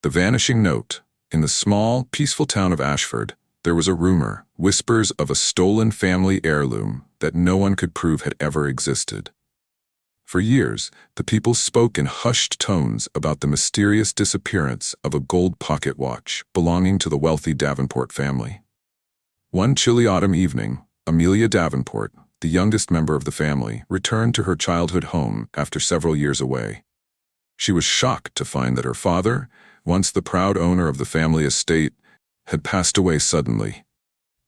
The vanishing note. In the small, peaceful town of Ashford, there was a rumor, whispers of a stolen family heirloom that no one could prove had ever existed. For years, the people spoke in hushed tones about the mysterious disappearance of a gold pocket watch belonging to the wealthy Davenport family. One chilly autumn evening, Amelia Davenport, the youngest member of the family, returned to her childhood home after several years away. She was shocked to find that her father, once the proud owner of the family estate, had passed away suddenly.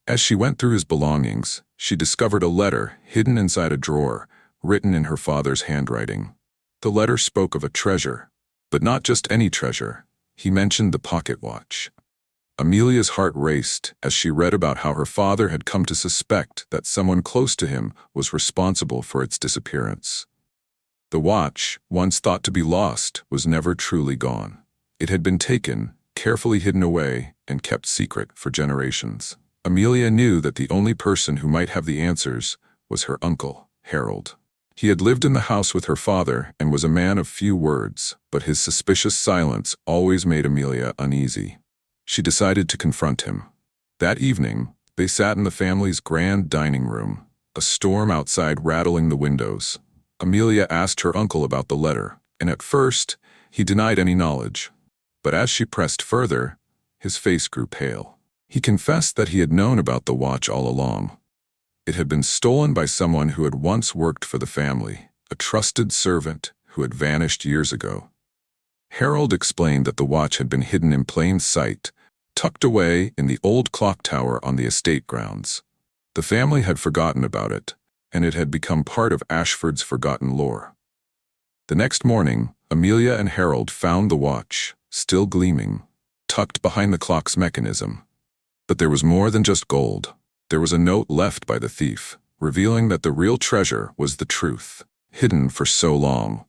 As she went through his belongings, she discovered a letter hidden inside a drawer, written in her father's handwriting. The letter spoke of a treasure, but not just any treasure. He mentioned the pocket watch. Amelia's heart raced as she read about how her father had come to suspect that someone close to him was responsible for its disappearance. The watch, once thought to be lost, was never truly gone. It had been taken, carefully hidden away, and kept secret for generations. Amelia knew that the only person who might have the answers was her uncle, Harold. He had lived in the house with her father and was a man of few words, but his suspicious silence always made Amelia uneasy. She decided to confront him. That evening, they sat in the family's grand dining room, a storm outside rattling the windows. Amelia asked her uncle about the letter, and at first, he denied any knowledge. But as she pressed further, his face grew pale. He confessed that he had known about the watch all along. It had been stolen by someone who had once worked for the family, a trusted servant who had vanished years ago. Harold explained that the watch had been hidden in plain sight, tucked away in the old clock tower on the estate grounds. The family had forgotten about it, and it had become part of Ashford's forgotten lore. The next morning, Amelia and Harold found the watch, still gleaming, tucked behind the clock's mechanism. But there was more than just gold. There was a note left by the thief, revealing that the real treasure was the truth, hidden for so long.